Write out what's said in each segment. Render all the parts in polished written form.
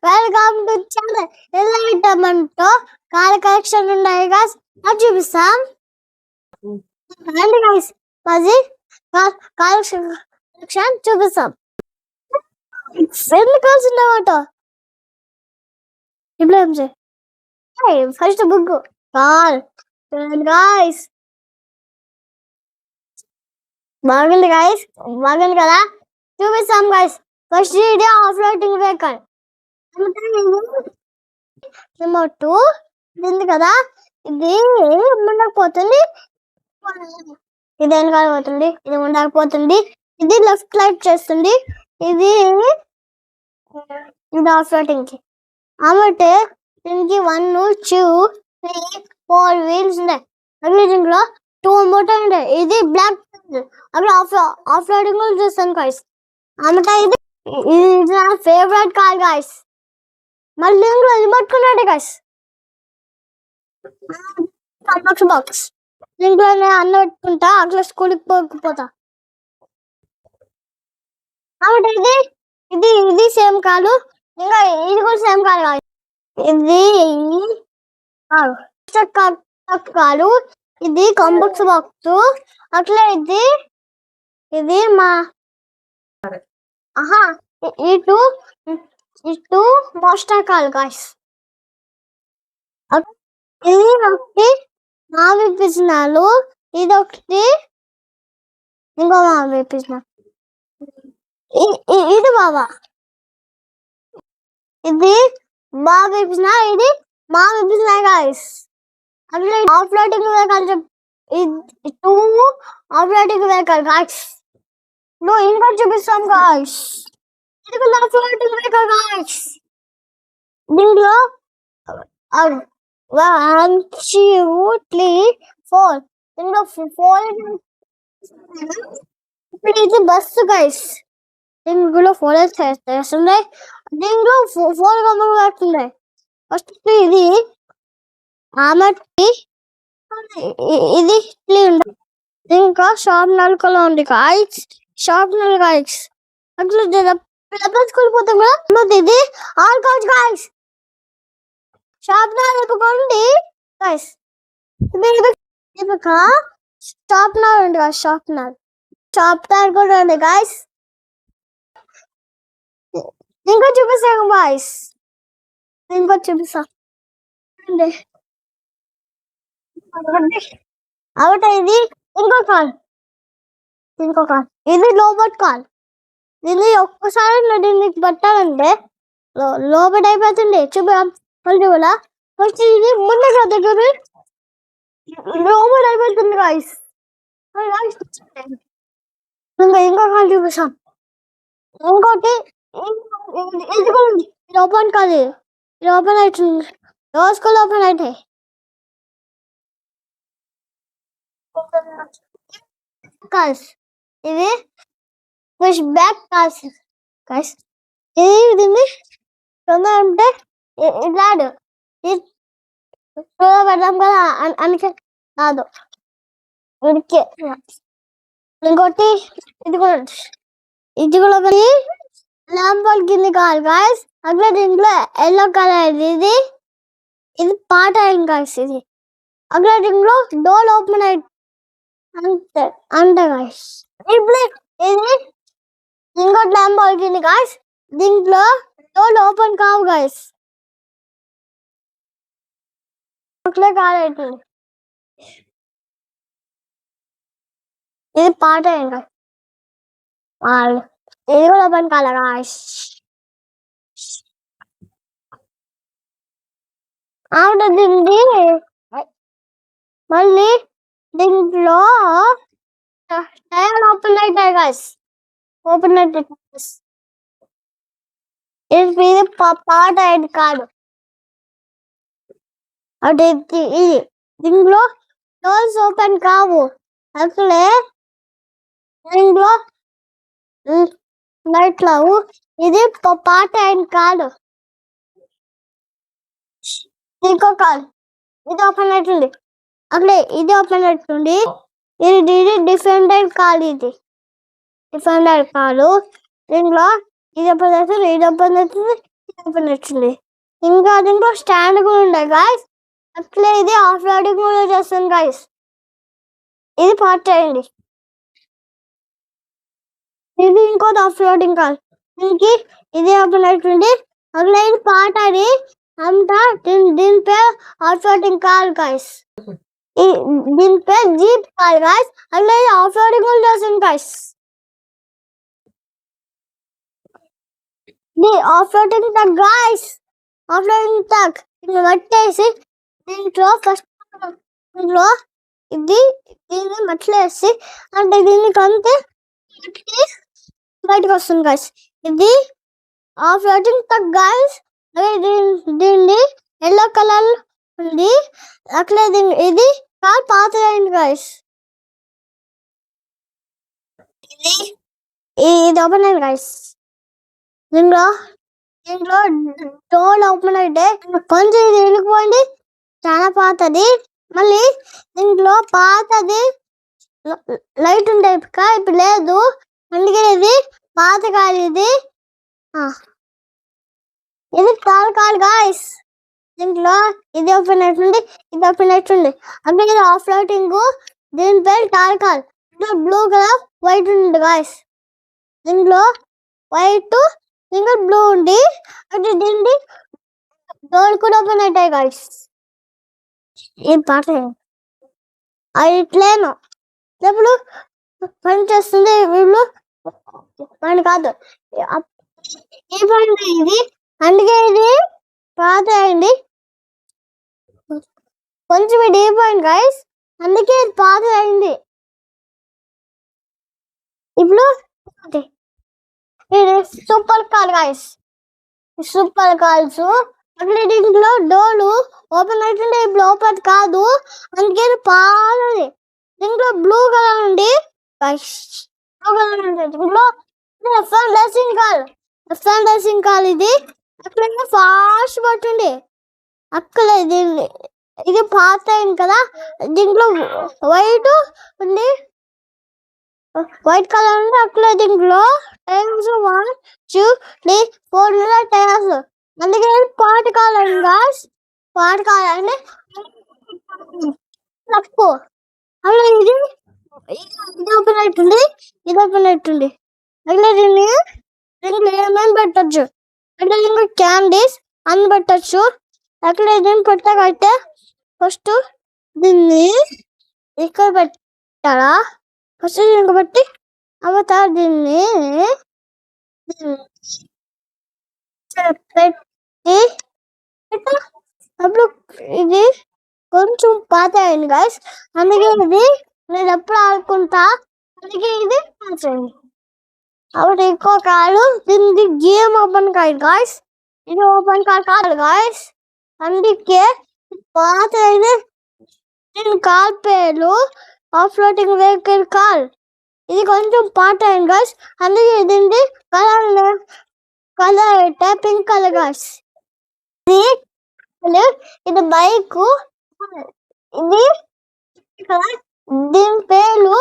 Welcome to channel. ఎలా ఇద్దామంటో call collection ఉన్నాయి guys, అది చూపిస్తాం. రండి గాయ్స్, అది కాల్ కలెక్షన్ చూపిస్తాం. ఎన్ని కాల్స్ ఉన్నాయట ఇప్పుడు ఏం చేయి ఫస్ట్ బుక్ కాల్ గాయ్స్. బాగుంది గాయ్స్, బాగుంది కదా, చూపిస్తాం గాయ్స్. ఫస్ట్ ఇది ఆఫ్ రోడింగ్ వెహికల్ నెంబర్ 2 ఇది కదా, ఇది ముండకపోతుంది, ఇది వెనకాల పోతుంది, ఇది ఉండకపోతుంది, ఇది లెఫ్ట్ రైట్ చేస్తుంది, ఇది ఇది ఆఫ్ రోడింగ్ కి. కాబట్టి దీనికి 1 2 3 4 వీల్స్ ఉన్నాయి. అవి దీంట్లో 2 మోటార్ ఉంటాయి. ఇది బ్లాక్ అవి ఆఫ్ రోడింగ్ చూస్తాను గాయ్స్. అన్నమాట ఇది ఇది నా ఫేవరెట్ కార్ గాయ్స్. మళ్ళీ ఇంట్లో ఇది పట్టుకున్నాడు గాయ్స్, బాక్స్ దీంట్లో అన్న పెట్టుకుంటా, అట్లా స్కూల్కి పోకపోతా. కాబట్టి ఇది ఇది ఇది సేమ్ కాదు, ఇంకా ఇది కూడా సేమ్ కాదు గాయ్స్. ఇది కాదు, ఇది కాంబాక్స్ బాక్స్. అట్లా ఇది ఇది మా ఇటు మాస్టర్ కాల్ గాయ్స్. ఇది ఒకటి మా వేపించినాలు, ఇది ఒకటి ఇంకో మా వేపించిన, ఇది బాబా, ఇది బాగా వేపించిన, ఇది మా వేపించిన గాయ్స్. అట్లా off roading vehicle 2 off roading vehicle guys. నువ్వు ఇంకా చూపిస్తాం గాయ్స్. ఇది కూడా ఆఫ్ రోడింగ్ వెహికల్ గాయ్స్. దీంట్లో 1 2 3 4 దీంట్లో 4. ఇప్పుడు ఇది బస్సు గాయ్స్. దీంట్లో 4 చేస్తున్నాయి, దీంట్లో 4 గమ్మలు పెడుతున్నాయి. ఫస్ట్ ఇది ఆమెకి ఇది ఇంకా షాప్ నలుకలో ఉంది గాయ్స్. షాప్ నల్ గాయ్స్ అట్లా స్కూల్ పోతాం కదా, ఇది ఆల్ కాల్స్ గాయ్స్. షాప్ నలుపుకోండి గాయ్స్. షాప్ నల్ ఉంది కదా, షాప్ నల్ కూడా ఉంది గాయ్స్. ఇంకా చూపిస్తాను గాయ్స్, ఇంకా చూపిస్తా. అవుట ఇది ఇంకో కాల్, ఇది లోబట్ కాల్. దీన్ని ఒక్కసారి దీనికి పట్టాలంటే లోబట్ అయిపోతుంది. చూద్దాం కూడా ఫస్ట్ ఇది ముందు దగ్గర లోబట్ అయిపోతుంది గాయ్స్. ఇంకో కాల్ చూపిస్తాం. ఇంకోటి ఇది కూడా ఉంది, ఇది ఓపెన్ కాదు, ఇది ఓపెన్ అవుతుంది, రోజు కూడా ఓపెన్ అవుతాయి. కాల్స్ ఇది పుష్ బ్యాక్ కాల్స్ గాయ్స్. ఇది దీన్ని అంటే ఇలాడు పెడదాం కదా అందుకే కాదు, ఉడికే. ఇంకోటి ఇది కూడా ల్యాంబోర్గిని కాల్ గాయ్స్. అట్లా దీంట్లో ఎల్లో కలర్, ఇది ఇది పాట అయింది గాయ్స్. ఇది అట్లా దీంట్లో డోర్ ఓపెన్ అయి అంతే గాయ్స్. ఇప్పుడు ఇది ఇంకోటి ల్యాంబోర్గిని గాయ్స్. దీంట్లో డోర్ ఓపెన్ కావు గాయ్స్, అట్లే కాలేదు. ఇది పాట అయింది గాయ్స్, ఇది కూడా ఓపెన్ కాలే గాయ్స్. ఆవిడ దీన్ని మళ్ళీ దీంట్లో టైర్ ఓపెన్ అవుతాయి గాయ్స్, ఓపెన్ అవుతాయి. ఇది పాట అయింది కాదు, అంటే ఇది దీంట్లో డోర్స్ ఓపెన్ కావు, అసలే దీంట్లో లైట్ లావు. ఇది పాట అయింది కాదు. ఇంకో కాల్ ఇది ఓపెన్ అవుతుంది, అట్లే ఇది ఓపెన్ అవుతుంది. ఇది డిఫెండర్ కాల్, ఇది డిఫెండర్ కాలు. దీంట్లో ఇది ఓపెన్ అవుతుంది, ఇది ఓపెన్ అవుతుంది, వచ్చింది. ఇంకా దీంట్లో స్టాండ్ కూడా ఉండే గాయస్. అట్లే ఇది ఆఫ్ రోడింగ్ కూడా చేస్తుంది గాయస్. ఇది పార్ట్ చేయండి. ఇది ఇంకోటి ఆఫ్ రోడింగ్ కార్. దీనికి ఇది ఓపెన్ అవుతుంది. అట్లా ఇది పార్ట్ అది అంతా దీని పేరు ఆఫ్ రోడింగ్ కార్ గాయస్. దీని పేరు జీప్ కార్ గాయస్. అట్లా ఇది ఆఫ్ రోడింగ్ కూడా చేస్తుంది guys. Off roading truck guys. Off roading truck పట్టేసి దీంట్లో ఫస్ట్ దీంట్లో ఇది దీన్ని మట్లేసి అంటే దీన్ని కంటే బయటకు వస్తుంది గాయస్. ఇది ఆఫ్ రోడింగ్ ట్రక్ గాయస్. అదే దీన్ని ఎల్లో కలర్ ఉంది. అట్లా ఇది కార్ పాత అయింది గాయస్. ఇది ఓపెన్ అయింది గాయస్. దీంట్లో డోర్ ఓపెన్ అయితే కొంచెం ఇది వెళ్ళిపోయింది. చాలా పాతది. మళ్ళీ దీంట్లో పాతది లైట్ ఉండే ఇప్పుడు లేదు. అందుకే ఇది పాత కాదు. ఇది కాల్ గాయస్. దీంట్లో ఇది ఓపెన్ అవుతుంది. ఇది ఓపెన్ అవుతుంది. అంటే ఇది ఆఫ్ లైటింగ్. దీని పేరు కాల్. బ్లూ కలర్ వైట్ ఉంది గాయస్. దీంట్లో వైట్ ఇంకా బ్లూ ఉంది. అంటే దీన్ని డోర్ కూడా ఓపెన్ అవుతాయి గాయస్. ఏం పాట అది ఇట్లేను ఎప్పుడు పని చేస్తుంది. వీళ్ళు పని కాదు ఏ పని ఇది. అందుకే ఇది పాత అయింది. కొంచెం ఇది ఏ పాయింట్ గాయస్. అందుకే ఇది పాత అయింది. ఇప్పుడు ఇది super car guys. Super cars అట్లా దీంట్లో డోర్లు ఓపెన్ అవుతుంటే ఇప్పుడు ఓపెన్ కాదు. అందుకే పాతది. దీంట్లో బ్లూ కలర్ ఉంది. దీంట్లో రేసింగ్ కార్ ఇది అక్కడ ఫాస్ట్ పట్టింది. అక్కడ ఇది పాత అయింది కదా. దీంట్లో వైట్ ఉంది. వైట్ కలర్ ఉంది. అక్కడ దీంట్లో టైర్స్ 1 2 3 4 టైర్స్. అందుకే పాట కాలండి గాయస్. పాట కాలండి తప్పు. అలా ఇది ఓపెన్ అవుతుంది. ఇది ఓపెన్ అవుతుంది. అట్లా దీన్ని ఏమేమి పెట్టచ్చు అంటే ఇంకా క్యాండీస్ అన్ని పెట్టచ్చు. అక్కడ దీన్ని పెట్టగైతే ఫస్ట్ దీన్ని ఇక్కడ పెట్టాలా. ఫస్ట్ దీనికి పెట్టి అవతా దీన్ని పెట్టి అప్పుడు ఇది కొంచెం పాత అయింది గాయస్. అందుకే ఇది నేను ఎప్పుడు ఆడుకుంటా. అందుకే ఇది పాతయింది. అప్పుడు ఇంకో కారు దీనికి గేమ్ ఓపెన్ కాదు గాయస్. ఇది ఓపెన్ కార్ కాదు గాయస్. అందుకే పాత అయింది. దీని కార్ పేరు ఆఫ్ రోడింగ్ వెహికల్ కార్. ఇది కొంచెం పాత అయింది గాయస్. అందుకే దీనికి కలర్ అయితే పింక్ కలర్ గాయస్. ఇది బైక్. ఇది దీని పేరు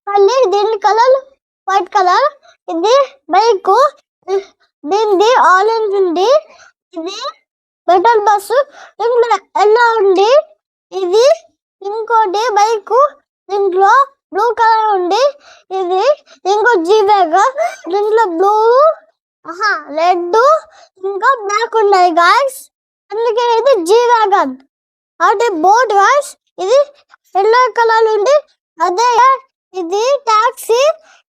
మళ్ళీ దీని కలర్ వైట్ కలర్. ఇది బైక్. దీనిది ఆరెంజ్ ఉంది. ఇది మెటల్ బస్సు దీంట్లో ఎల్లో ఉంది. ఇది ఇంకోటి బైక్. దీంట్లో బ్లూ కలర్ ఉంది. ఇది ఇంకో జీబేగ్. దీంట్లో బ్లూ రెడ్ ఇంకా బ్లాక్ ఉన్నాయి గాయస్. అందుకే ఇది జీ వ్యాగన్. అంటే బోట్ గాయస్. ఇది ఎల్లో కలర్ ఉంది. అదే ఇది టాక్సీ.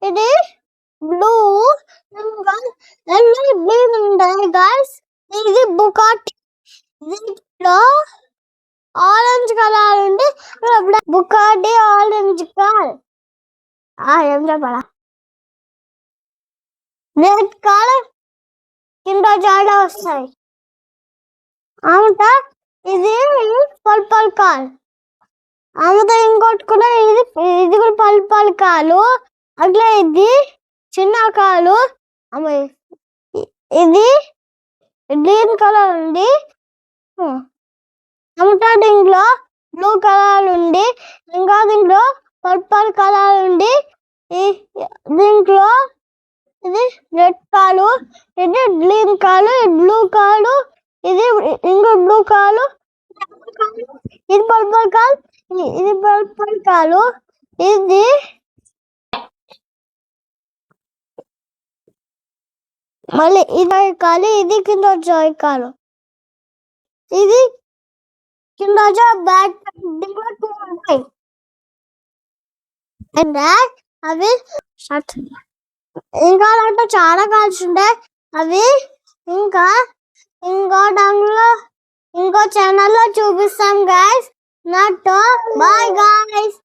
ఇది బ్లూ ఎల్లో గ్రీన్ ఉన్నాయి గాయస్. ఇది బుకాటి. దీంట్లో ఆరెంజ్ కలర్ ఉంది. బుకాటి ఆరెంజ్ కార్. ఏం చెప్పాలా. రెడ్ కలర్ కింద చాలా వస్తాయి. ఇది పర్పల్ కార్. ఇంకోటి కూడా ఇది కూడా పర్పల్ కారు. అట్లా ఇది చిన్న కారు. ఇది గ్రీన్ కలర్ ఉంది. దీంట్లో బ్లూ కలర్ ఉంది. ఇంకా దీంట్లో పర్పల్ కలర్ ఉంది. దీంట్లో ఇది రెడ్ కాలు, ఇది గ్రీన్ కాలు, ఇది బ్లూ కాలు, ఇది ఇంకో బ్లూ కాలు, ఇది పర్పుల్ కాలు, ఇది పర్పుల్ కాలు, ఇది మళ్ళీ ఇది కాలు, ఇది కింద జాయ్ కాలు, ఇది కింద బ్యాక్ టూ ఉంటాయి. అండ్ అవి ఇంకా దాంట్లో చాలా కాల్స్ ఉంటాయి. అవి ఇంకా దాంట్లో ఇంకో ఛానల్లో చూపిస్తాం గైస్. నాతో బాయ్ గైస్.